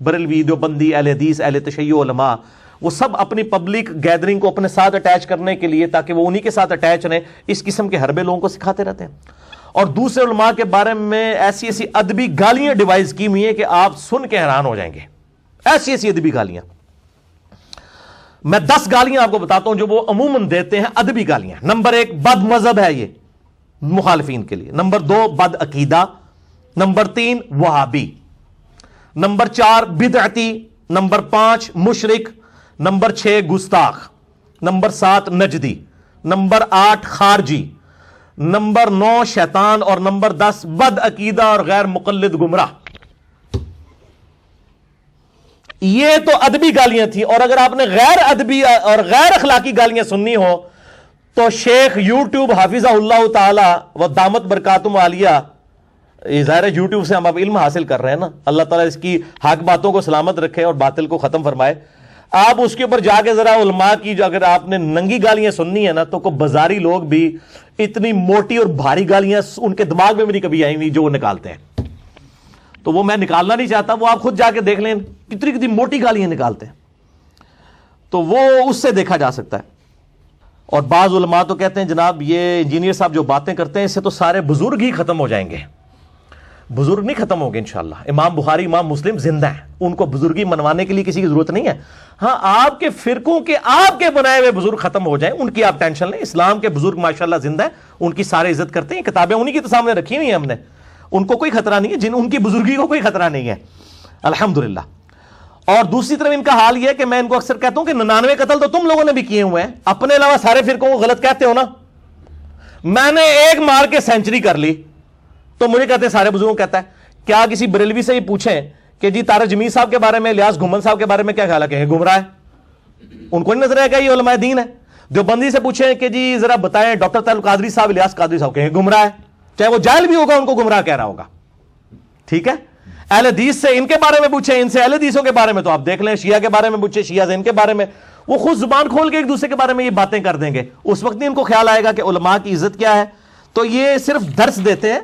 بریلوی، دیوبندی، اہل حدیث، اہل تشیع علماء، وہ سب اپنی پبلک گیدرنگ کو اپنے ساتھ اٹیچ کرنے کے لیے تاکہ وہ انہی کے ساتھ اٹیچ رہیں اس قسم کے حربے لوگوں کو سکھاتے رہتے ہیں. اور دوسرے علماء کے بارے میں ایسی ایسی ادبی گالیاں ڈیوائز کی ہوئی ہیں کہ آپ سن کے حیران ہو جائیں گے. ایسی ایسی ادبی گالیاں، میں 10 گالیاں آپ کو بتاتا ہوں جو وہ عموماً دیتے ہیں، ادبی گالیاں. نمبر 1 بد مذہب ہے یہ مخالفین کے لیے. نمبر 2 بد عقیدہ. نمبر 3 وہابی. نمبر 4 بدعتی. نمبر 5 مشرک. نمبر 6 گستاخ. نمبر 7 نجدی. نمبر 8 خارجی. نمبر 9 شیطان. اور نمبر 10 بد عقیدہ اور غیر مقلد گمراہ. یہ تو ادبی گالیاں تھیں. اور اگر آپ نے غیر ادبی اور غیر اخلاقی گالیاں سننی ہو تو شیخ یوٹیوب حافظہ اللہ تعالی و دامت برکاتہم عالیہ، ظاہر ہے یوٹیوب سے ہم اب علم حاصل کر رہے ہیں نا، اللہ تعالیٰ اس کی حق باتوں کو سلامت رکھے اور باطل کو ختم فرمائے. آپ اس کے اوپر جا کے ذرا علماء کی جو اگر آپ نے ننگی گالیاں سننی ہے نا تو کوئی بازاری لوگ بھی اتنی موٹی اور بھاری گالیاں ان کے دماغ میں بھی نہیں کبھی آئی ہوئی جو وہ نکالتے ہیں. تو وہ میں نکالنا نہیں چاہتا، وہ آپ خود جا کے دیکھ لیں کتنی کتنی موٹی گالیاں نکالتے ہیں، تو وہ اس سے دیکھا جا سکتا ہے. اور بعض علماء تو کہتے ہیں جناب یہ انجینئر صاحب جو باتیں کرتے ہیں اس سے تو سارے بزرگ ہی ختم ہو جائیں گے. بزرگ نہیں ختم ہو گے انشاءاللہ. امام بخاری، امام مسلم زندہ ہیں، ان کو بزرگی منوانے کے لیے کسی کی ضرورت نہیں ہے. ہاں آپ کے فرقوں کے آپ کے بنائے ہوئے بزرگ ختم ہو جائیں ان کی آپ ٹینشن لیں. اسلام کے بزرگ ماشاءاللہ زندہ ہیں، ان کی سارے عزت کرتے ہیں. کتابیں انہی کی تو سامنے رکھی ہوئی ہیں ہم نے، ان کو کوئی خطرہ نہیں ہے، ان کی بزرگی کو کوئی خطرہ نہیں ہے الحمدللہ. اور دوسری طرف ان کا حال یہ ہے کہ میں ان کو اکثر کہتا ہوں کہ 99 قتل تو تم لوگوں نے بھی کیے ہوئے ہیں، اپنے علاوہ سارے فرقوں کو غلط کہتے ہو نا. میں نے ایک مار کے سینچری کر لی تو مجھے کہتے ہیں سارے بزرگوں کہتا ہے. کیا کسی بریلوی سے ہی پوچھیں کہ جی طارق جمیل صاحب کے بارے میں، الیاس گھمن صاحب کے بارے میں کیا خیال ہے، کہ گمراہ ہے؟ ان کو نہیں نظر آئے گا یہ علماء دین ہے. دیوبندی سے پوچھیں کہ جی ذرا بتائیں ڈاکٹر طارق قادری صاحب، الیاس قادری صاحب، کہیں گمراہ ہے، چاہے وہ جاہل بھی ہوگا ان کو گمراہ کہہ رہا ہوگا. ٹھیک ہے. اہل حدیث سے ان کے بارے میں پوچھیں، ان سے اہل حدیثوں کے بارے میں تو آپ دیکھ لیں، شیعہ کے بارے میں پوچھیں، شیعہ سے ان کے بارے میں، وہ خود زبان کھول کے ایک دوسرے کے بارے میں یہ باتیں کر دیں گے. اس وقت نہیں ان کو خیال آئے گا کہ علماء کی عزت کیا ہے. تو یہ صرف درس دیتے ہیں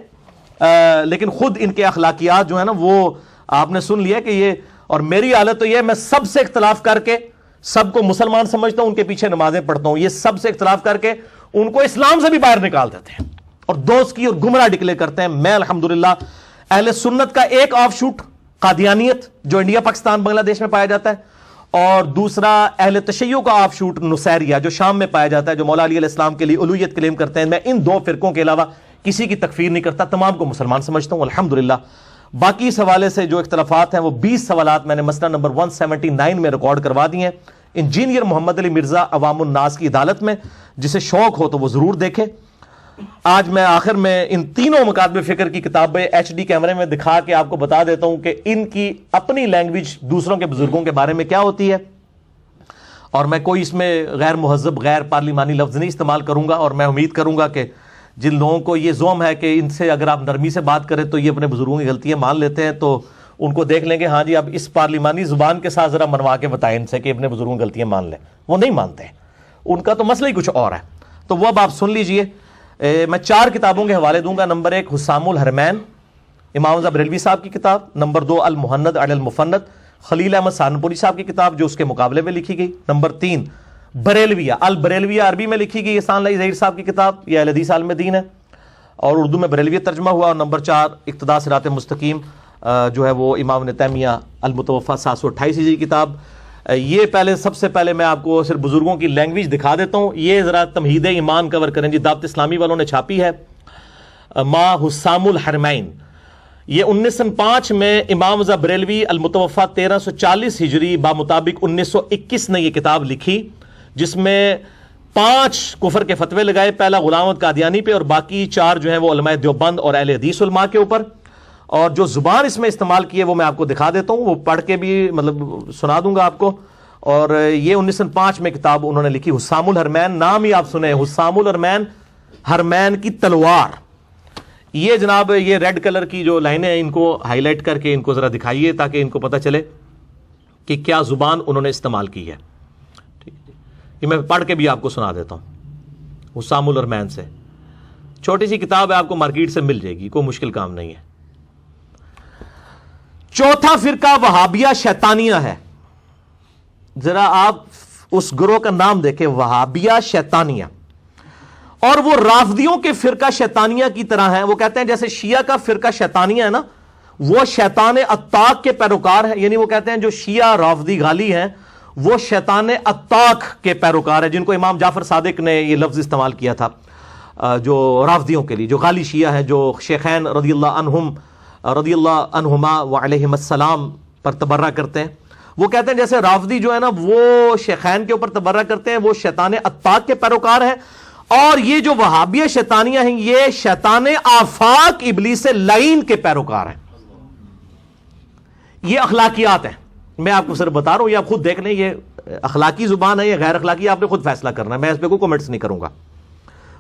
لیکن خود ان کے اخلاقیات جو ہے نا وہ آپ نے سن لیا کہ یہ. اور میری حالت تو یہ ہے میں سب سے اختلاف کر کے سب کو مسلمان سمجھتا ہوں، ان کے پیچھے نمازیں پڑھتا ہوں. یہ سب سے اختلاف کر کے ان کو اسلام سے بھی باہر نکال دیتے ہیں اور دوست کی اور گمراہ ڈکلیئر کرتے ہیں. میں الحمدللہ اہل سنت کا ایک آف شوٹ قادیانیت جو انڈیا پاکستان بنگلہ دیش میں پایا جاتا ہے، اور دوسرا اہل تشیع کا آف شوٹ نصیریہ جو شام میں پایا جاتا ہے، جو مولا علی علیہ السلام کے لیے الوہیت کلیم کرتے ہیں. میں ان 2 فرقوں کے علاوہ کسی کی تکفیر نہیں کرتا، تمام کو مسلمان سمجھتا ہوں الحمدللہ. باقی اس حوالے سے جو اختلافات ہیں وہ 20 سوالات میں نے مسئلہ نمبر 179 میں ریکارڈ کروا دیے ہیں انجینئر محمد علی مرزا عوام الناس کی عدالت میں. جسے شوق ہو تو وہ ضرور دیکھے. آج میں آخر میں ان تینوں مکاتب فکر کی کتابیں HD کیمرے میں دکھا کے آپ کو بتا دیتا ہوں کہ ان کی اپنی لینگویج دوسروں کے بزرگوں کے بارے میں کیا ہوتی ہے. اور میں کوئی اس میں غیر مہذب غیر پارلیمانی لفظ نہیں استعمال کروں گا. اور میں امید کروں گا کہ جن لوگوں کو یہ زوم ہے کہ ان سے اگر آپ نرمی سے بات کریں تو یہ اپنے بزرگوں کی غلطیاں مان لیتے ہیں، تو ان کو دیکھ لیں گے ہاں جی اب اس پارلیمانی زبان کے ساتھ ذرا منوا کے بتائیں ان سے کہ اپنے بزرگوں کی غلطیاں مان لیں. وہ نہیں مانتے ہیں، ان کا تو مسئلہ ہی کچھ اور ہے. تو وہ اب آپ سن لیجئے. میں 4 کتابوں کے حوالے دوں گا. نمبر 1 حسام الحرمین امام رضا بریلوی صاحب کی کتاب. نمبر 2 المہند علی المفند خلیل احمد سہارنپوری صاحب کی کتاب جو اس کے مقابلے میں لکھی گئی. نمبر 3 بریلویہ البریلویہ عربی میں لکھی گئی احسان اللہ ظہیر صاحب کی کتاب، یہ اہل حدیث عالم دین ہے اور اردو میں بریلویہ ترجمہ ہوا. اور نمبر 4 اقتداء صراط مستقیم جو ہے وہ امام ابن تیمیہ المتوفیٰ 728 ہجری کتاب. یہ پہلے سب سے پہلے میں آپ کو صرف بزرگوں کی لینگویج دکھا دیتا ہوں. یہ ذرا تمہید ایمان کور کریں جی، دعوت اسلامی والوں نے چھاپی ہے. ما حسام الحرمین، یہ 1905 میں امام رضا بریلوی المتوفیٰ 1340 ہجری بمطابق 1921 نے یہ کتاب لکھی، جس میں 5 کفر کے فتوے لگائے. پہلا غلام احمد قادیانی پہ اور باقی 4 جو ہیں وہ علماء دیوبند اور اہل حدیث علماء کے اوپر. اور جو زبان اس میں استعمال کی ہے وہ میں آپ کو دکھا دیتا ہوں، وہ پڑھ کے بھی مطلب سنا دوں گا آپ کو. اور یہ 1905 میں کتاب انہوں نے لکھی حسام الحرمین. نام ہی آپ سنیں، حسام الحرمین، حرمین کی تلوار. یہ جناب یہ ریڈ کلر کی جو لائنیں ہیں ان کو ہائی لائٹ کر کے ان کو ذرا دکھائیے تاکہ ان کو پتہ چلے کہ کیا زبان انہوں نے استعمال کی ہے. یہ میں پڑھ کے بھی آپ کو سنا دیتا ہوں حسام الحرمین سے. چھوٹی سی کتاب ہے، آپ کو مارکیٹ سے مل جائے گی، کوئی مشکل کام نہیں ہے. چوتھا فرقہ وہابیہ شیطانیہ ہے. ذرا آپ اس گروہ کا نام دیکھیں, وہابیہ شیطانیہ. اور وہ رافضیوں کے فرقہ شیطانیہ کی طرح ہیں. وہ کہتے ہیں جیسے شیعہ کا فرقہ شیطانیہ ہے نا, وہ شیطان اتاق کے پیروکار ہیں. یعنی وہ کہتے ہیں جو شیعہ رافضی غالی ہیں وہ شیطان اتاق کے پیروکار ہیں, جن کو امام جعفر صادق نے یہ لفظ استعمال کیا تھا جو رافضیوں کے لیے, جو غالی شیعہ ہیں, جو شیخین رضی اللہ عنہما وعلیہم السلام پر تبرہ کرتے ہیں. وہ کہتے ہیں جیسے رافضی جو ہے نا وہ شیخین کے اوپر تبرہ کرتے ہیں, وہ شیطان اتاق کے پیروکار ہیں. اور یہ جو وہابیہ شیطانیہ ہیں یہ شیطان آفاق ابلیس لعین کے پیروکار ہیں. یہ اخلاقیات ہیں, میں آپ کو صرف بتا رہا ہوں, یہ آپ خود دیکھ لیں یہ اخلاقی زبان ہے یا غیر اخلاقی, آپ نے خود فیصلہ کرنا ہے, میں اس پہ کوئی کمنٹس نہیں کروں گا.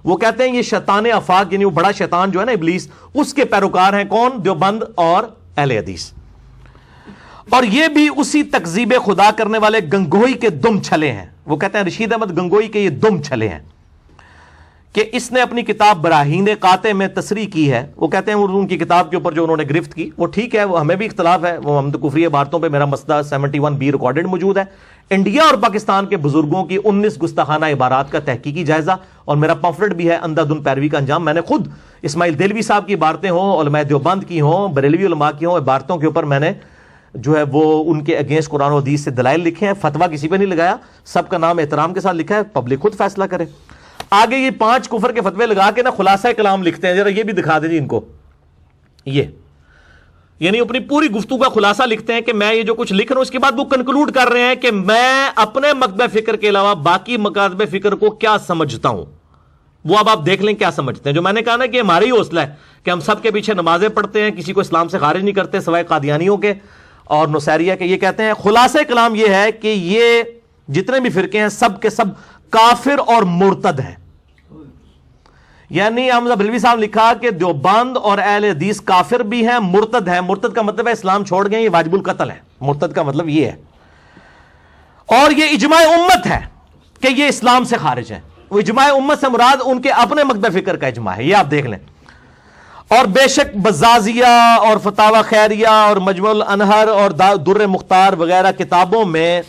وہ کہتے ہیں یہ شیطان آفاق یعنی وہ بڑا شیطان جو ہے نا ابلیس, اس کے پیروکار ہیں. کون؟ دیوبند اور اہل حدیث. اور یہ بھی اسی تکذیب خدا کرنے والے گنگوئی کے دم چھلے ہیں. وہ کہتے ہیں رشید احمد گنگوئی کے یہ دم چھلے ہیں کہ اس نے اپنی کتاب براہین قاطع میں تصریح کی ہے. وہ کہتے ہیں ان کی کتاب کے اوپر جو انہوں نے گرفت کی وہ ٹھیک ہے, وہ ہمیں بھی اختلاف ہے, وہ ہم تو کفری عبارتوں پہ میرا مسئلہ 71B ریکارڈڈ موجود ہے. انڈیا اور پاکستان کے بزرگوں کی 19 گستاخانہ عبارات کا تحقیقی جائزہ, اور میرا پمفلٹ بھی ہے اندھا دھند پیروی کا انجام. میں نے خود اسماعیل دہلوی صاحب کی عبارتیں ہوں, علماء دیوبند کی ہوں, بریلوی علماء کی ہوں, عبارتوں کے اوپر میں نے جو ہے وہ ان کے اگینسٹ قرآن و حدیث سے دلائل لکھے ہیں. فتویٰ کسی پہ نہیں لگایا, سب کا نام احترام کے ساتھ لکھا ہے, پبلک خود فیصلہ کرے. آگے یہ 5 کفر کے فتوے لگا کے نا خلاصہ کلام لکھتے ہیں, ذرا یہ بھی دکھا دیں جی ان کو. یہ یعنی اپنی پوری گفتگو کا خلاصہ لکھتے ہیں کہ میں یہ جو کچھ لکھ رہا ہوں, اس کے بعد وہ کنکلوڈ کر رہے ہیں کہ میں اپنے مکتب فکر کے علاوہ باقی مکاتب فکر کو کیا سمجھتا ہوں. وہ اب آپ دیکھ لیں کیا سمجھتے ہیں. جو میں نے کہا نا کہ ہماری حوصلہ ہے کہ ہم سب کے پیچھے نمازیں پڑھتے ہیں, کسی کو اسلام سے خارج نہیں کرتے سوائے قادیانیوں کے اور نصیریہ کے. یہ کہتے ہیں خلاصہ کلام یہ ہے کہ یہ جتنے بھی فرقے ہیں سب کے سب کافر اور مرتد ہیں. یعنی حمزہ بریلوی صاحب لکھا کہ دیوبند اور اہل حدیث کافر بھی ہیں, مرتد ہیں. مرتد کا مطلب ہے اسلام چھوڑ گئے, یہ واجب القتل ہے. مرتد کا مطلب یہ ہے. اور یہ اجماع امت ہے کہ یہ اسلام سے خارج ہیں. وہ اجماع امت سے مراد ان کے اپنے مکتب فکر کا اجماع ہے, یہ آپ دیکھ لیں. اور بے شک بزازیہ اور فتاوی خیریہ اور مجموع الانہر اور در مختار وغیرہ کتابوں میں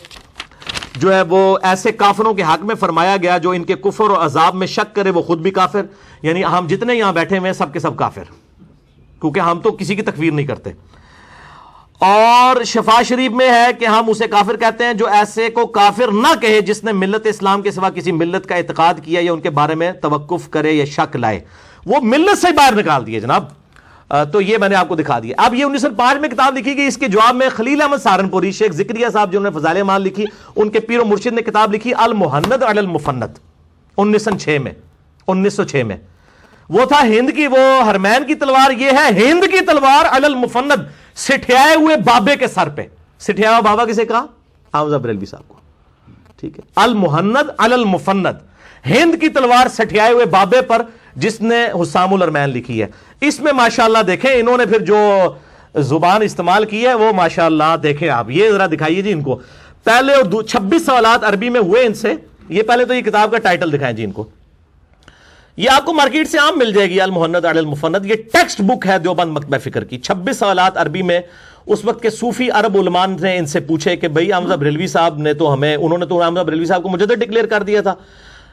جو ہے وہ ایسے کافروں کے حق میں فرمایا گیا جو ان کے کفر اور عذاب میں شک کرے وہ خود بھی کافر. یعنی ہم جتنے یہاں بیٹھے ہوئے ہیں سب کے سب کافر, کیونکہ ہم تو کسی کی تکفیر نہیں کرتے. اور شفا شریف میں ہے کہ ہم اسے کافر کہتے ہیں جو ایسے کو کافر نہ کہے جس نے ملت اسلام کے سوا کسی ملت کا اعتقاد کیا یا ان کے بارے میں توقف کرے یا شک لائے. وہ ملت سے باہر نکال دیے جناب. تو یہ میں نے آپ کو دکھا دیا. اب یہ 1905 میں کتاب لکھی گئی, اس کے جواب میں خلیل احمد سہارنپوری, شیخ ذکریہ صاحب جنہوں نے فضائل اعمال لکھی, ان کے پیر و مرشد نے کتاب لکھی المہند علی المفند 1906 میں. وہ تھا ہند کی وہ حرمین کی تلوار, یہ ہے ہند کی تلوار علی المفند, سٹھیائے ہوئے بابے کے سر پہ. سٹھیا ہوا بابا کسے کہا؟ حمزہ بریلوی صاحب کو. ٹھیک ہے, المہند علی المفند, ہند کی تلوار سٹھیائے ہوئے بابے پر, جس نے حسام الارمین لکھی ہے. اس میں ماشاءاللہ دیکھیں انہوں نے پھر جو زبان استعمال کی ہے وہ ماشاءاللہ دیکھیں آپ. یہ ذرا دکھائیے جی ان کو. پہلے اور 26 سوالات عربی میں ہوئے ان سے. یہ پہلے تو یہ کتاب کا ٹائٹل دکھائیں جی ان کو. یہ آپ کو مارکیٹ سے عام مل جائے گی, المہند علی المفند. یہ ٹیکسٹ بک ہے دیوبند مکتبہ فکر کی. 26 سوالات عربی میں. اس وقت کے صوفی عرب علماء نے ان سے پوچھے کہ بھئی حمزہ بریلوی صاحب نے تو ہمیں, انہوں نے تو حمزہ بریلوی صاحب کو مجدد ڈکلیئر کر دیا تھا.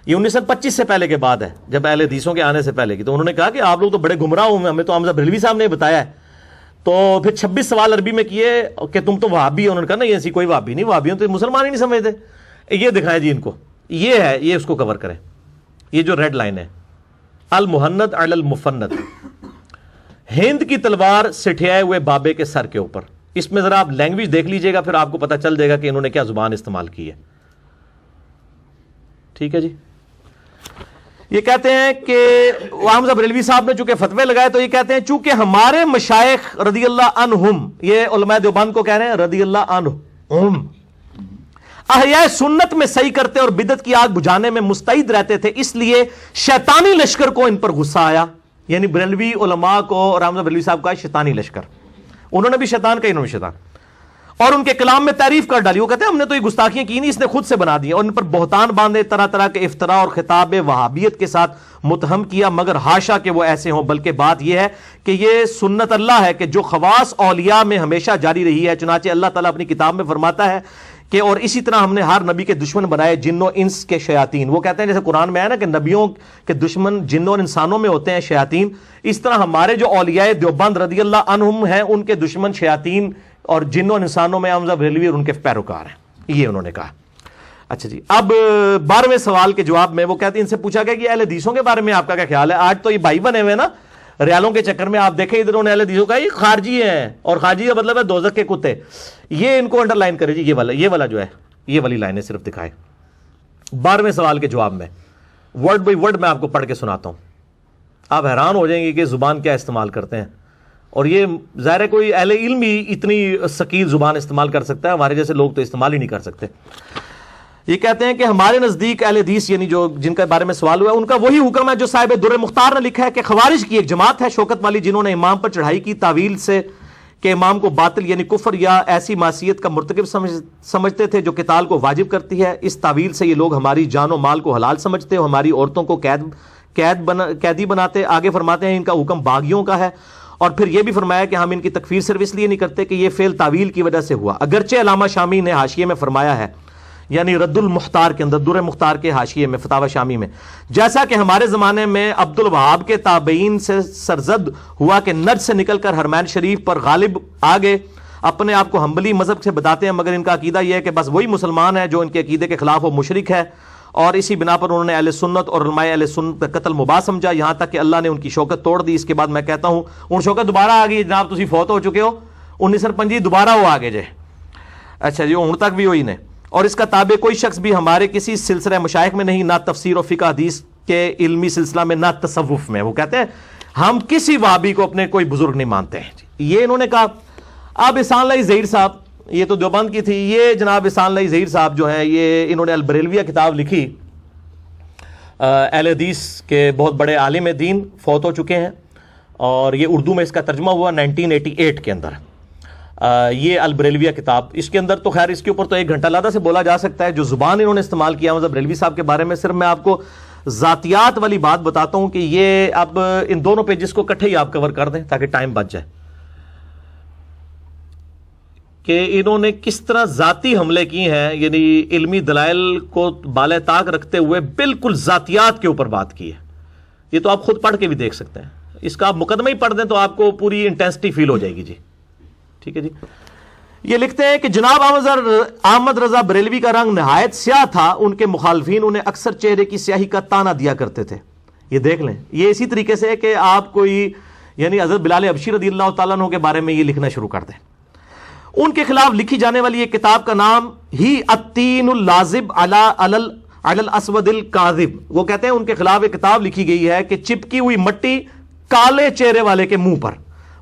یہ 1925 سے پہلے کے بعد ہے, جب اہل حدیثوں کے آنے سے پہلے کی. تو انہوں نے کہا کہ آپ لوگ تو بڑے گمراہ ہوئے, ہمیں تو حمزہ بریلوی صاحب نے بتایا ہے. تو پھر 26 سوال عربی میں کیے کہ تم تو وہابی ہو. انہوں نے کہا نہیں ایسی کوئی وہابی نہیں, وہابی تو مسلمان ہی نہیں سمجھتے. یہ دکھائیں جی ان کو, یہ ہے, یہ اس کو کور کریں. یہ جو ریڈ لائن ہے المہند علی المفند, ہند کی تلوار سٹھیائے ہوئے بابے کے سر کے اوپر. اس میں ذرا آپ لینگویج دیکھ لیجئے گا, پھر آپ کو پتہ چل جائے گا کہ انہوں نے کیا زبان استعمال کی ہے. ٹھیک ہے جی. یہ کہتے ہیں کہ حمزہ بریلوی صاحب نے چونکہ فتوے لگائے تو یہ کہتے ہیں چونکہ ہمارے مشائخ رضی اللہ عنہم, یہ علماء دیوبند کو کہہ رہے ہیں رضی اللہ عنہم, احیاء سنت میں صحیح کرتے اور بدعت کی آگ بجھانے میں مستعد رہتے تھے, اس لیے شیطانی لشکر کو ان پر غصہ آیا. یعنی بریلوی علماء کو اور حمزہ بریلوی صاحب کا شیطانی لشکر, انہوں نے بھی شیطان کا, انہوں نے شیطان. اور ان کے کلام میں تعریف کر ڈالی. وہ کہتے ہیں ہم نے تو یہ گستاخیاں کی نہیں, اس نے خود سے بنا دی, اور ان پر بہتان باندھے, طرح طرح کے افطراء اور خطاب وہابیت کے ساتھ متہم کیا, مگر حاشا کہ وہ ایسے ہوں, بلکہ بات یہ ہے کہ یہ سنت اللہ ہے کہ جو خواص اولیاء میں ہمیشہ جاری رہی ہے. چنانچہ اللہ تعالیٰ اپنی کتاب میں فرماتا ہے کہ اور اسی طرح ہم نے ہر نبی کے دشمن بنائے جن و انس کے شیاطین. وہ کہتے ہیں جیسے قرآن میں ہے نا کہ نبیوں کے دشمن جنوں اور انسانوں میں ہوتے ہیں شیاطین, اس طرح ہمارے جو اولیاء دیوبند رضی اللہ عنہم ہیں ان کے دشمن شیاطین اور جنوں اور انسانوں میں حمزہ بریلوی اور ان کے پیروکار ہیں, یہ انہوں نے کہا. اچھا جی, اب 12ویں سوال کے جواب میں وہ کہتے ہیں, ان سے پوچھا گیا کہ اہل حدیثوں کے بارے میں آپ کا کیا خیال ہے. آج تو یہ بھائی بنے ہوئے نا ریالوں کے چکر میں, آپ دیکھیں ادھر انہوں نے اہل حدیثوں کا یہ خارجی ہیں, اور خارجی کا مطلب ہے دوزخ کے کتے. یہ ان کو انڈر لائن کرے جی, یہ والا جو ہے یہ والی لائنیں صرف دکھائے. 12ویں سوال کے جواب میں ورڈ بائی ورڈ میں آپ کو پڑھ کے سناتا ہوں, آپ حیران ہو جائیں گے کہ زبان کیا استعمال کرتے ہیں. اور یہ ظاہر ہے کوئی اہل علم ہی اتنی ثقیل زبان استعمال کر سکتا ہے, ہمارے جیسے لوگ تو استعمال ہی نہیں کر سکتے. یہ کہتے ہیں کہ ہمارے نزدیک اہل حدیث یعنی جو جن کے بارے میں سوال ہوا ہے ان کا وہی حکم ہے جو صاحب در مختار نے لکھا ہے کہ خوارج کی ایک جماعت ہے شوکت والی جنہوں نے امام پر چڑھائی کی تعویل سے کہ امام کو باطل یعنی کفر یا ایسی معصیت کا مرتکب سمجھتے تھے جو قتال کو واجب کرتی ہے. اس تعویل سے یہ لوگ ہماری جان و مال کو حلال سمجھتے اور ہماری عورتوں کو قیدی بناتے. آگے فرماتے ہیں ان کا حکم باغیوں کا ہے, اور پھر یہ بھی فرمایا کہ ہم ان کی تکفیر صرف اس لیے نہیں کرتے کہ یہ فعل تعویل کی وجہ سے ہوا. اگرچہ علامہ شامی نے حاشیے میں فرمایا ہے, یعنی رد المختار کے اندر, در مختار کے حاشیے میں فتاوی شامی میں, جیسا کہ ہمارے زمانے میں عبد الوہاب کے تابعین سے سرزد ہوا کہ نجد سے نکل کر حرمین شریف پر غالب آ گئے, اپنے آپ کو حنبلی مذہب سے بتاتے ہیں, مگر ان کا عقیدہ یہ ہے کہ بس وہی مسلمان ہے جو ان کے عقیدے کے خلاف وہ مشرک ہے, اور اسی بنا پر انہوں نے اہل سنت اور علماء اہل سنت کا قتل مباح سمجھا, یہاں تک کہ اللہ نے ان کی شوکت توڑ دی. اس کے بعد میں کہتا ہوں ان شوکت دوبارہ آ گئی جناب, تسی فوت ہو چکے ہو 1955 دوبارہ وہ آگے جے. اچھا جی, ہن تک بھی ہوئی نے. اور اس کا تابع کوئی شخص بھی ہمارے کسی سلسلہ مشائخ میں نہیں, نہ تفسیر و فقہ حدیث کے علمی سلسلہ میں, نہ تصوف میں. وہ کہتے ہیں ہم کسی وہابی کو اپنے کوئی بزرگ نہیں مانتے ہیں. یہ انہوں نے کہا. اب احسان اللہ ظہیر صاحب, یہ تو دیوبند کی تھی, یہ جناب احسان اللہ ظہیر صاحب جو ہیں یہ انہوں نے البریلویہ کتاب لکھی, اہل حدیث کے بہت بڑے عالم دین, فوت ہو چکے ہیں, اور یہ اردو میں اس کا ترجمہ ہوا 1988 کے اندر. یہ البریلویہ کتاب, اس کے اندر تو خیر اس کے اوپر تو 1 گھنٹہ علیحدہ سے بولا جا سکتا ہے. جو زبان انہوں نے استعمال کیا مطلب بریلوی صاحب کے بارے میں, صرف میں آپ کو ذاتیات والی بات بتاتا ہوں کہ یہ اب ان دونوں پیجز کو اکٹھے ہی آپ کور کر دیں تاکہ ٹائم بچ جائے, کہ انہوں نے کس طرح ذاتی حملے کی ہیں, یعنی علمی دلائل کو بالائے طاق رکھتے ہوئے بالکل ذاتیات کے اوپر بات کی ہے. یہ تو آپ خود پڑھ کے بھی دیکھ سکتے ہیں, اس کا آپ مقدمہ ہی پڑھ دیں تو آپ کو پوری انٹینسٹی فیل ہو جائے گی. جی ٹھیک ہے جی. یہ لکھتے ہیں کہ جناب احمد رضا بریلوی کا رنگ نہایت سیاہ تھا, ان کے مخالفین انہیں اکثر چہرے کی سیاہی کا تانا دیا کرتے تھے. یہ دیکھ لیں, یہ اسی طریقے سے کہ آپ کوئی یعنی حضرت بلال حبشی رضی اللہ تعالیٰ عنہ کے بارے میں یہ لکھنا شروع کر دیں. ان کے خلاف لکھی جانے والی یہ کتاب کا نام ہی التین اللازب علی الاسود الکاذب. وہ کہتے ہیں ان کے خلاف ایک کتاب لکھی گئی ہے کہ چپکی ہوئی مٹی کالے چہرے والے کے منہ پر.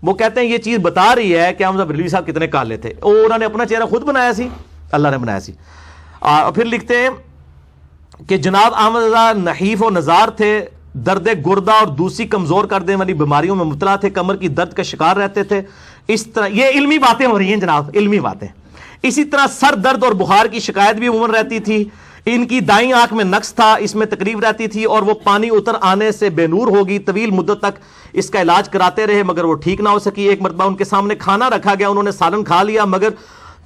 وہ کہتے ہیں یہ چیز بتا رہی ہے کہ احمد بریلوی صاحب کتنے کالے تھے, اور انہوں نے اپنا چہرہ خود بنایا سی, اللہ نے بنایا سی. پھر لکھتے ہیں کہ جناب احمد رضا نحیف و نزار تھے, درد گردہ اور دوسری کمزور کر دینے والی بیماریوں میں مبتلا تھے, کمر کی درد کا شکار رہتے تھے. اس طرح یہ علمی باتیں ہو رہی ہیں جناب, علمی باتیں. اسی طرح سر درد اور بخار کی شکایت بھی عموماً رہتی تھی. ان کی دائیں آنکھ میں نقص تھا, اس میں تکلیف رہتی تھی, اور وہ پانی اتر آنے سے بے نور ہوگی. طویل مدت تک اس کا علاج کراتے رہے مگر وہ ٹھیک نہ ہو سکی. ایک مرتبہ ان کے سامنے کھانا رکھا گیا, انہوں نے سالن کھا لیا مگر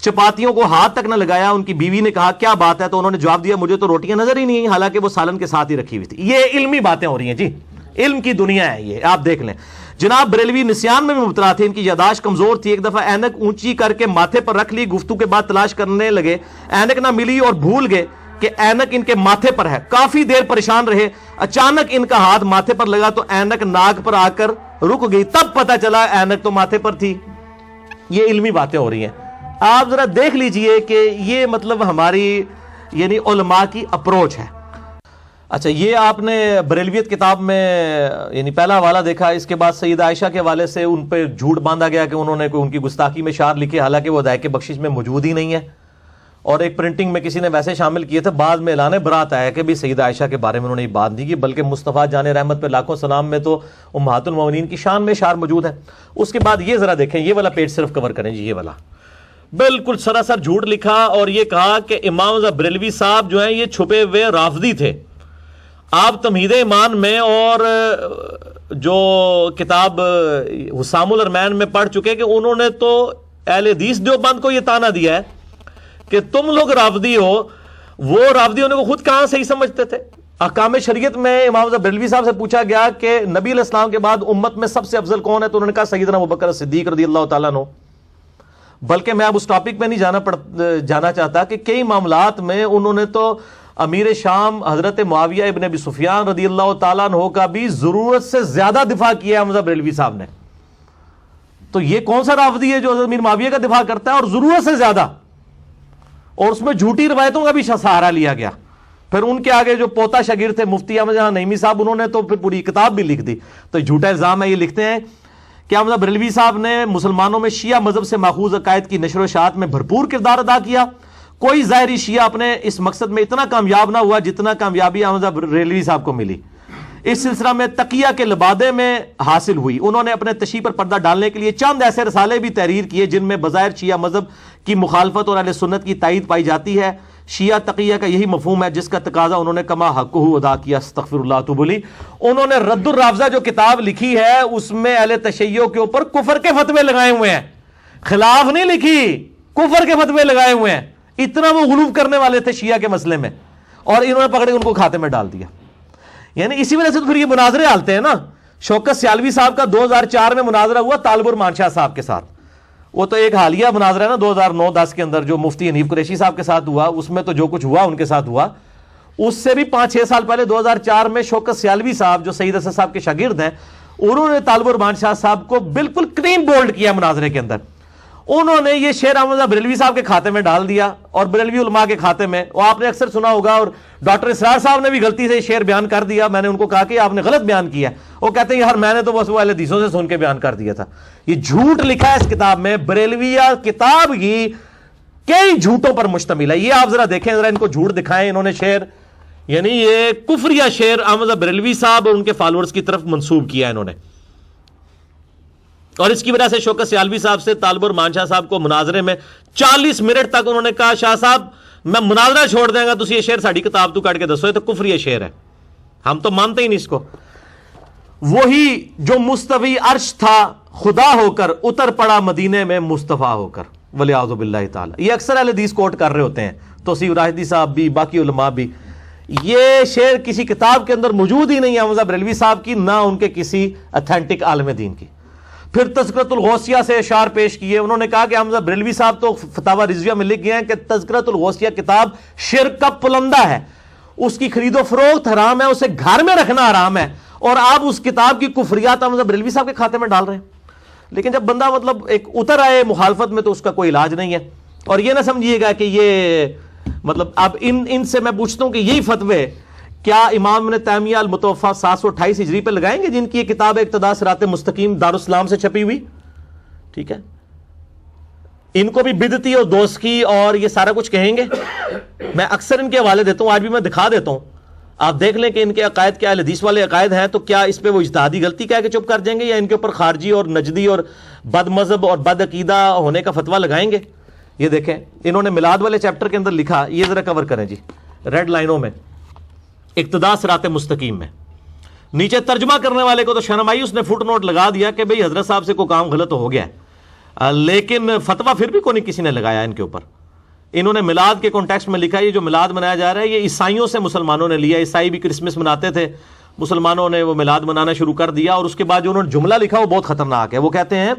چپاتیوں کو ہاتھ تک نہ لگایا. ان کی بیوی نے کہا کیا بات ہے, تو انہوں نے جواب دیا مجھے تو روٹیاں نظر ہی نہیں, حالانکہ وہ سالن کے ساتھ ہی رکھی ہوئی تھی. یہ علمی باتیں ہو رہی ہیں جی, علم کی دنیا ہے یہ, آپ دیکھ لیں. جناب بریلوی نسیان میں بھی مبتلا تھے, ان کی یاداشت کمزور تھی. ایک دفعہ اینک اونچی کر کے ماتھے پر رکھ لی, گفتگو کے بعد تلاش کرنے لگے, اینک نہ ملی اور بھول گئے کہ اینک ان کے ماتھے پر ہے. کافی دیر پریشان رہے, اچانک ان کا ہاتھ ماتھے پر لگا تو اینک ناک پر آ کر رک گئی, تب پتہ چلا اینک تو ماتھے پر تھی. یہ علمی باتیں ہو رہی ہیں, آپ ذرا دیکھ لیجئے کہ یہ مطلب ہماری یعنی علماء کی اپروچ ہے. اچھا, یہ آپ نے بریلویت کتاب میں یعنی پہلا حوالہ دیکھا. اس کے بعد سیدہ عائشہ کے حوالے سے ان پہ جھوٹ باندھا گیا کہ انہوں نے کوئی ان کی گستاخی میں اشعار لکھے, حالانکہ وہ ہدایت بخشش میں موجود ہی نہیں ہے. اور ایک پرنٹنگ میں کسی نے ویسے شامل کیے تھے, بعد میں اعلان برات آیا کہ بھی سیدہ عائشہ کے بارے میں انہوں نے یہ بات نہیں کی, بلکہ مصطفیٰ جان رحمت پہ لاکھوں سلام میں تو امہات المومنین کی شان میں اشعار موجود ہے. اس کے بعد یہ ذرا دیکھیں, یہ والا پیج صرف کور کریں جی, یہ والا بالکل سراسر جھوٹ لکھا اور یہ کہا کہ امام رضا بریلوی صاحب جو ہیں یہ چھپے ہوئے رافضی تھے. آپ تمہید ایمان میں اور جو کتاب حسام الارمین میں پڑھ چکے کہ انہوں نے تو اہل حدیث دیوبند کو یہ تانا دیا ہے کہ تم لوگ رافضی ہو. وہ رافضی ہونے کو خود کہاں صحیح سمجھتے تھے؟ احکام شریعت میں امام رضا بریلوی صاحب سے پوچھا گیا کہ نبی علیہ السلام کے بعد امت میں سب سے افضل کون ہے؟ تو انہوں نے کہا سیدنا ابوبکر صدیق رضی اللہ تعالیٰ عنہ. بلکہ میں اب اس ٹاپک پہ نہیں جانا چاہتا کہ کئی معاملات میں انہوں نے تو امیر شام حضرت معاویہ ابن ابی سفیان رضی اللہ تعالیٰ عنہ کا بھی ضرورت سے زیادہ دفاع کیا ہے امام رضا بریلوی صاحب نے. تو یہ کون سا رافضی ہے جو حضرت امیر معاویہ کا دفاع کرتا ہے اور ضرورت سے زیادہ؟ اور اس میں جھوٹی روایتوں کا بھی سہارا لیا گیا. پھر ان کے آگے جو پوتا شاگرد تھے مفتی احمد جہاں نعیمی صاحب، انہوں نے تو پھر پوری کتاب بھی لکھ دی. تو جھوٹا الزام ہے. یہ لکھتے ہیں کہ امام بریلوی صاحب نے مسلمانوں میں شیعہ مذہب سے ماخوذ عقائد کی نشر و اشاعت میں بھرپور کردار ادا کیا. کوئی ظاہری شیعہ اپنے اس مقصد میں اتنا کامیاب نہ ہوا جتنا کامیابی امام بریلوی صاحب کو ملی. اس سلسلہ میں تقیہ کے لبادے میں حاصل ہوئی. انہوں نے اپنے تشیع پر پردہ ڈالنے کے لیے چند ایسے رسالے بھی تحریر کیے جن میں بظاہر شیعہ مذہب کی مخالفت اور اہل سنت کی تائید پائی جاتی ہے. شیعہ تقیہ کا یہی مفہوم ہے جس کا تقاضا انہوں نے کما حقہ ادا کیا. استغفر اللہ توب الیہ. انہوں نے رد الرافضہ جو کتاب لکھی ہے اس میں اہل تشیع کے اوپر کفر کے فتوے لگائے ہوئے ہیں. خلاف نہیں لکھی، کفر کے فتوے لگائے ہوئے ہیں. اتنا وہ غلو کرنے والے تھے شیعہ کے مسئلے میں، اور انہوں نے پکڑے ان کو کھاتے میں ڈال دیا. یعنی اسی وجہ سے تو پھر یہ مناظرے آلتے ہیں نا. شوکت سیالوی صاحب کا 2004 میں مناظرہ ہوا طالب الرحمان شاہ صاحب کے ساتھ. وہ تو ایک حالیہ مناظرہ ہے نا 2009-10 کے اندر جو مفتی حنیف قریشی صاحب کے ساتھ ہوا. اس میں تو جو کچھ ہوا ان کے ساتھ ہوا. اس سے بھی 5-6 سال پہلے 2004 میں شوکت سیالوی صاحب جو سعید اسد صاحب کے شاگرد ہیں، انہوں نے طالب الرحمان شاہ صاحب کو بالکل کلین بولڈ کیا مناظرے کے اندر. انہوں نے یہ شعر احمد رضا بریلوی صاحب کے کھاتے میں ڈال دیا اور بریلوی علماء کے کھاتے میں. وہ آپ نے اکثر سنا ہوگا، اور ڈاکٹر اسرار صاحب نے بھی غلطی سے یہ شعر بیان کر دیا. میں نے ان کو کہا کہ آپ نے غلط بیان کیا ہے. وہ کہتے ہیں یار میں نے تو بس وہ اہل حدیثوں سے سن کے بیان کر دیا تھا. یہ جھوٹ لکھا ہے اس کتاب میں. بریلویہ کتاب ہی کئی جھوٹوں پر مشتمل ہے. یہ آپ ذرا دیکھیں، ذرا ان کو جھوٹ دکھائیں. انہوں نے شعر، یعنی یہ کفریہ شعر احمد رضا بریلوی صاحب اور ان کے فالوورز کی طرف منسوب کیا انہوں نے. اور اس کی وجہ سے شوکت سیالوی صاحب سے طالب الرحمان شاہ صاحب کو مناظرے میں 40 منٹ تک انہوں نے کہا شاہ صاحب میں مناظرہ چھوڑ دیں گا، تسی یہ شعر ساڑی کتاب تو کٹ کے دسو، یہ تو کفری شعر ہے، ہم تو مانتے ہی نہیں اس کو. وہی جو مستوی عرش تھا خدا ہو کر اتر پڑا مدینے میں مصطفیٰ ہو کر، ولیعوذ باللہ تعالی. یہ اکثر اہل حدیث کوٹ کر رہے ہوتے ہیں، توصیف راہدی صاحب بھی، باقی علماء بھی. یہ شعر کسی کتاب کے اندر موجود ہی نہیں ہے احمد رضا بریلوی صاحب کی، نہ ان کے کسی اتھینٹک عالم دین کی. پھر تذکرۃ الغوثیہ سے اشعار پیش کیے. انہوں نے کہا کہ احمد رضا بریلوی صاحب تو فتاوی رضویہ میں لکھ گئے ہیں کہ تذکرۃ الغوثیہ کتاب شرک کا پلندہ ہے، اس کی خرید و فروخت حرام ہے، اسے گھر میں رکھنا حرام ہے، اور آپ اس کتاب کی کفریات احمد رضا بریلوی صاحب کے کھاتے میں ڈال رہے ہیں. لیکن جب بندہ مطلب ایک اتر آئے مخالفت میں تو اس کا کوئی علاج نہیں ہے. اور یہ نہ سمجھیے گا کہ یہ مطلب اب ان سے میں پوچھتا ہوں کہ یہی فتوے کیا امام ابن تیمیہ المتوفی 728 ہجری پہ لگائیں گے، جن کی یہ کتاب اقتداء صراط مستقیم دارالاسلام سے چھپی ہوئی؟ ٹھیک ہے، ان کو بھی بدعتی اور دوستی اور یہ سارا کچھ کہیں گے. میں اکثر ان کے حوالے دیتا ہوں، آج بھی میں دکھا دیتا ہوں. آپ دیکھ لیں کہ ان کے عقائد کیا اہل حدیث والے عقائد ہیں، تو کیا اس پہ وہ اجتہادی غلطی کہہ کے چپ کر جائیں گے، یا ان کے اوپر خارجی اور نجدی اور بد مذہب اور بد عقیدہ ہونے کا فتویٰ لگائیں گے؟ یہ دیکھیں انہوں نے میلاد والے چیپٹر کے اندر لکھا، یہ ذرا کور کریں جی ریڈ لائنوں میں، اقتداء صراط مستقیم میں. نیچے ترجمہ کرنے والے کو تو شرم آئی، اس نے فٹ نوٹ لگا دیا کہ بھئی حضرت صاحب سے کوئی کام غلط ہو گیا ہے، لیکن فتویٰ پھر بھی کوئی نہیں کسی نے لگایا ان کے اوپر. انہوں نے میلاد کے کانٹیکسٹ میں لکھا، یہ جو میلاد منایا جا رہا ہے یہ عیسائیوں سے مسلمانوں نے لیا. عیسائی بھی کرسمس مناتے تھے، مسلمانوں نے وہ میلاد منانا شروع کر دیا. اور اس کے بعد جو انہوں نے جملہ لکھا وہ بہت خطرناک ہے. وہ کہتے ہیں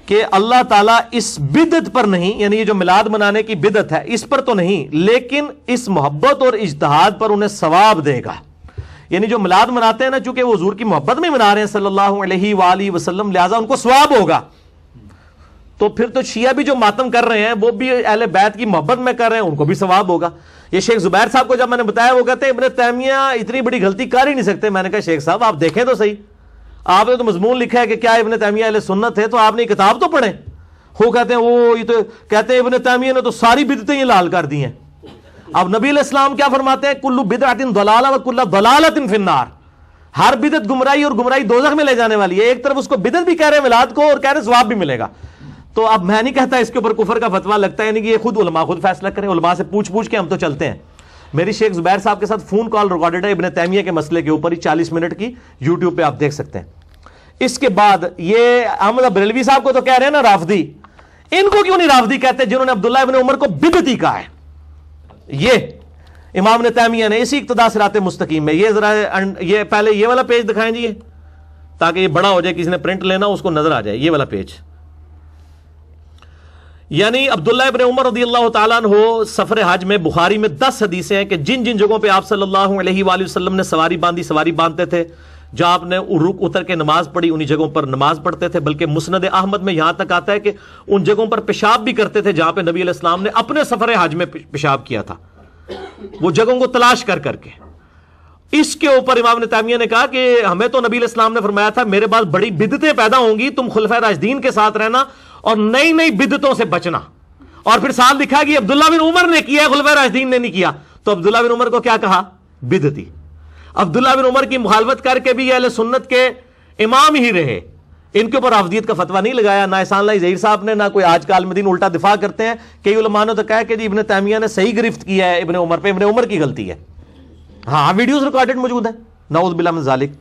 کہ اللہ تعالیٰ اس بدعت پر نہیں، یعنی یہ جو میلاد منانے کی بدعت ہے اس پر تو نہیں، لیکن اس محبت اور اجتہاد پر انہیں ثواب دے گا. یعنی جو میلاد مناتے ہیں نا، چونکہ وہ حضور کی محبت میں منا رہے ہیں صلی اللہ علیہ وآلہ وسلم، لہٰذا ان کو ثواب ہوگا. تو پھر تو شیعہ بھی جو ماتم کر رہے ہیں وہ بھی اہل بیت کی محبت میں کر رہے ہیں، ان کو بھی ثواب ہوگا. یہ شیخ زبیر صاحب کو جب میں نے بتایا، وہ کہتے ہیں ابن تیمیہ اتنی بڑی غلطی کر ہی نہیں سکتے. میں نے کہا شیخ صاحب آپ دیکھیں تو صحیح، آپ نے تو مضمون لکھا ہے کہ کیا ابن تیمیہ اہل سنت ہے، تو آپ نے کتاب تو پڑھیں. وہ کہتے ہیں وہ یہ تو کہتے ہیں ابن تیمیہ نے تو ساری بدعتیں لال کر دی ہیں. اب نبی علیہ السلام کیا فرماتے ہیں؟ کل بدعت ضلالہ وکل ضلالۃ فی النار. ہر بدعت گمراہی اور گمراہی دوزخ میں لے جانے والی ہے. ایک طرف اس کو بدعت بھی کہہ رہے ہیں میلاد کو، اور کہہ رہے ہیں ثواب بھی ملے گا. تو اب میں نہیں کہتا اس کے اوپر کفر کا فتویٰ لگتا ہے، یعنی کہ یہ خود علماء خود فیصلہ کریں، علماء سے پوچھ کے ہم تو چلتے ہیں. میری شیخ زبیر صاحب کے ساتھ فون کال ریکارڈڈ ہے ابن تیمیہ کے مسئلے کے اوپر ہی، 40 منٹ کی، یوٹیوب پہ آپ دیکھ سکتے ہیں. اس کے بعد یہ احمد بریلوی صاحب کو تو کہہ رہے ہیں نا رافضی، ان کو کیوں نہیں رافضی کہتے جنہوں نے عبداللہ ابن عمر کو بدعتی کہا ہے؟ یہ امام ابن تیمیہ نے اسی اقتداء صراط مستقیم میں، یہ ذرا یہ پہلے یہ والا پیج دکھائیں جی، تاکہ یہ بڑا ہو جائے، کسی نے پرنٹ لینا اس کو نظر آ جائے، یہ والا پیج. یعنی عبداللہ ابن عمر رضی اللہ تعالیٰ عنہ سفر حج میں بخاری میں 10 حدیثیں ہیں کہ جن جن جگہوں پہ آپ صلی اللہ علیہ وآلہ وسلم نے سواری باندھتے تھے، جہاں آپ نے رک اتر کے نماز پڑھی انہی جگہوں پر نماز پڑھتے تھے. بلکہ مسند احمد میں یہاں تک آتا ہے کہ ان جگہوں پر پیشاب بھی کرتے تھے جہاں پہ نبی علیہ السلام نے اپنے سفر حج میں پیشاب کیا تھا، وہ جگہوں کو تلاش کر کے. اس کے اوپر امام ابن تیمیہ نے کہا کہ ہمیں تو نبی علیہ السلام نے فرمایا تھا میرے بعد بڑی بدعتیں پیدا ہوں گی، تم خلفائے راشدین کے ساتھ رہنا اور نئی نئی بدعتوں سے بچنا. اور پھر ساتھ لکھا کہ عبداللہ بن عمر نے کیا ہے، خلفائے راشدین نے نہیں کیا. تو عبداللہ بن عمر کو کیا کہا؟ بدعتی. عبداللہ بن عمر کی مخالفت کر کے بھی اہل سنت کے امام ہی رہے، ان کے اوپر رافضیت کا فتویٰ نہیں لگایا. نہ احسان اللہ ظہیر صاحب نے، نہ کوئی آج کا عالم دین الٹا دفاع کرتے ہیں. کئی علماء نے تو کہا کہ جی ابن تیمیہ نے صحیح گرفت کیا ہے ابن عمر پہ، ابن عمر کی غلطی ہے. ہاں ویڈیوز ریکارڈڈ موجود ہیں، نعوذ باللہ من ذالک.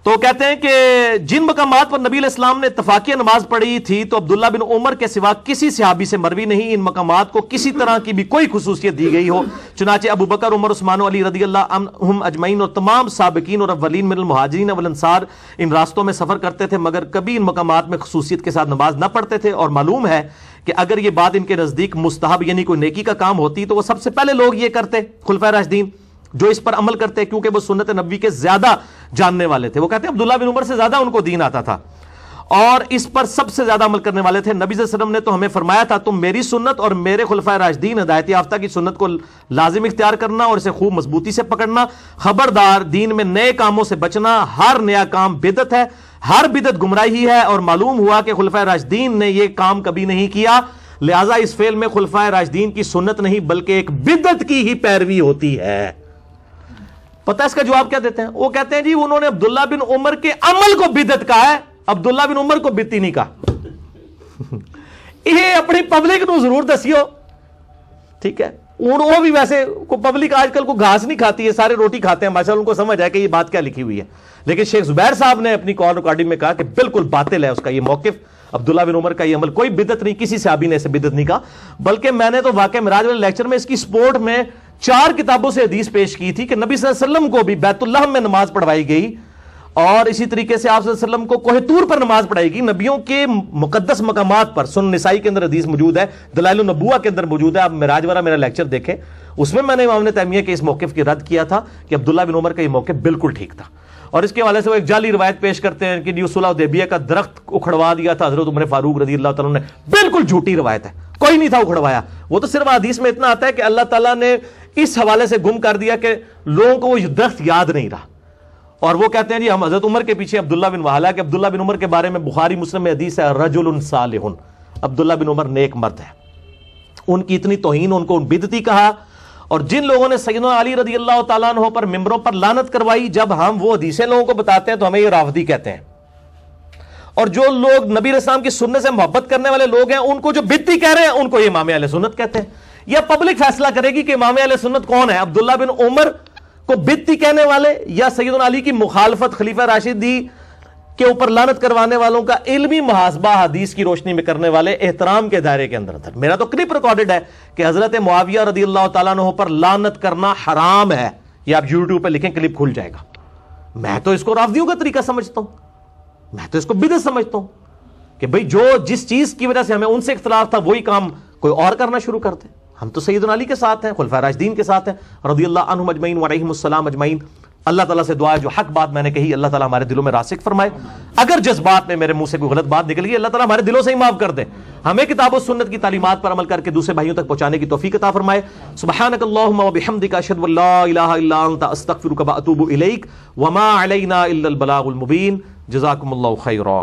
تو کہتے ہیں کہ جن مقامات پر نبی علیہ السلام نے اتفاقیہ نماز پڑھی تھی تو عبداللہ بن عمر کے سوا کسی صحابی سے مروی نہیں ان مقامات کو کسی طرح کی بھی کوئی خصوصیت دی گئی ہو. چنانچہ ابو بکر، عمر، عثمان و علی رضی اللہ عنہم اجمعین اور تمام سابقین اور اولین من المہاجرین والانصار ان راستوں میں سفر کرتے تھے مگر کبھی ان مقامات میں خصوصیت کے ساتھ نماز نہ پڑھتے تھے. اور معلوم ہے کہ اگر یہ بات ان کے نزدیک مستحب یعنی کوئی نیکی کا کام ہوتی تو وہ سب سے پہلے لوگ یہ کرتے، خلفائے راشدین جو اس پر عمل کرتے، کیونکہ وہ سنت نبوی کے زیادہ جاننے والے تھے. وہ کہتے ہیں عبداللہ بن عمر سے زیادہ ان کو دین آتا تھا اور اس پر سب سے زیادہ عمل کرنے والے تھے. نبی صلی اللہ علیہ وسلم نے تو ہمیں فرمایا تھا تم میری سنت اور میرے خلفائے راشدین ہدایت یافتہ کی سنت کو لازم اختیار کرنا اور اسے خوب مضبوطی سے پکڑنا. خبردار دین میں نئے کاموں سے بچنا، ہر نیا کام بدعت ہے، ہر بدعت گمراہی ہے. اور معلوم ہوا کہ خلفائے راشدین نے یہ کام کبھی نہیں کیا، لہٰذا اس فعل میں خلفائے راشدین کی سنت نہیں بلکہ ایک بدعت کی ہی پیروی ہوتی ہے. پتہ اس کا جواب کیا دیتے ہیں؟ وہ کہتے ہیں جی انہوں نے عبداللہ بن عمر کے عمل کو بدعت کہا ہے، عبداللہ بن عمر کو بدعتی نہیں کہا. یہ اپنی پبلک نو ضرور دسیو، ٹھیک ہے. وہ بھی ویسے پبلک آج کل کو گھاس نہیں کھاتی ہے، سارے روٹی کھاتے ہیں ماشاءاللہ، ان کو سمجھ ہے کہ یہ بات کیا لکھی ہوئی ہے. لیکن شیخ زبیر صاحب نے اپنی کال ریکارڈنگ میں کہا کہ بالکل باطل ہے اس کا یہ موقف، عبداللہ بن عمر کا یہ عمل کوئی بدعت نہیں، کسی صحابی نے اسے بدعت نہیں کہا. بلکہ میں نے تو واقعہ معراج والے لیکچر میں اس کی سپورٹ میں 4 کتابوں سے حدیث پیش کی تھی کہ نبی صلی اللہ علیہ وسلم کو بھی بیت اللہ میں نماز پڑھوائی گئی اور اسی طریقے سے آپ صلی اللہ علیہ وسلم کو کوہ طور پر نماز پڑھائی گئی. نبیوں کے مقدس مقامات پر سنن نسائی کے اندر حدیث موجود ہے، دلائل النبوہ کے اندر موجود ہے. آپ معراج والا میرا لیکچر دیکھیں، اس میں نے امام تیمیہ کے اس موقف کی رد کیا تھا کہ عبداللہ بن عمر کا یہ موقف بالکل ٹھیک تھا. اور اس کے حوالے سے وہ ایک جعلی روایت پیش کرتے ہیں کہ صلح حدیبیہ کا درخت اکھڑوا دیا تھا حضرت عمر فاروق رضی اللہ تعالیٰ نے. بالکل جھوٹی روایت ہے، کوئی نہیں تھا اکھڑوایا. وہ تو صرف حدیث میں اتنا آتا ہے کہ اللہ تعالیٰ نے اس حوالے سے گم کر دیا کہ لوگوں کو وہ درخت یاد نہیں رہا. اور وہ کہتے ہیں جی ہم حضرت عمر کے پیچھے عبداللہ بن وحالہ کہ عبداللہ بن عمر کے بارے میں بخاری مسلم میں حدیث ہے رجل صالح، عبداللہ بن عمر نیک مرد ہے. ان کی اتنی توہین، ان کو بدعتی کہا. اور جن لوگوں نے سیدنا علی رضی اللہ تعالیٰ عنہ پر ممبروں پر لعنت کروائی، جب ہم وہ حدیثیں لوگوں کو بتاتے ہیں تو ہمیں یہ رافضی کہتے ہیں. اور جو لوگ نبی علیہ السلام کی سنت سے محبت کرنے والے لوگ ہیں ان کو جو بدعتی کہہ رہے ہیں ان کو یہ امام اہل سنت کہتے ہیں. یا پبلک فیصلہ کرے گی کہ امام اہل سنت کون ہے، عبداللہ بن عمر کو بدعتی کہنے والے یا سیدنا علی کی مخالفت خلیفہ راشدی کے اوپر لعنت کروانے والوں کا علمی محاسبہ حدیث کی روشنی میں کرنے والے احترام کے دائرے کے اندر. میرا تو کلپ ریکارڈڈ ہے کہ حضرت معاویہ رضی اللہ تعالیٰ عنہ پر لعنت کرنا حرام ہے. یہ آپ یوٹیوب پہ لکھیں، کلپ کھل جائے گا. میں تو اس کو رافضیوں کا طریقہ سمجھتا ہوں، میں تو اس کو بدعت سمجھتا ہوں کہ بھئی جو جس چیز کی وجہ سے ہمیں ان سے اختلاف تھا وہی کام کوئی اور کرنا شروع کر دے. ہم تو سیدنا علی کے ساتھ ہیں، خلفائے راشدین کے ساتھ ہیں رضی اللہ عنہم اجمعین وعلیہم السلام اجمعین. اللہ تعالیٰ سے دعا ہے جو حق بات میں نے کہی اللہ تعالیٰ ہمارے دلوں میں راسخ فرمائے. اگر جذبات میں میرے منہ سے کوئی غلط بات نکل گئی اللہ تعالیٰ ہمارے دلوں سے ہی معاف کر دے. ہمیں کتاب و سنت کی تعلیمات پر عمل کر کے دوسرے بھائیوں تک پہنچانے کی توفیق عطا فرمائے. سبحانک اللہم وبحمدک اشہد ان لا الہ الا انت استغفرک واتوب الیک وما علینا الا البلاغ المبین. جزاکم اللہ خیرا.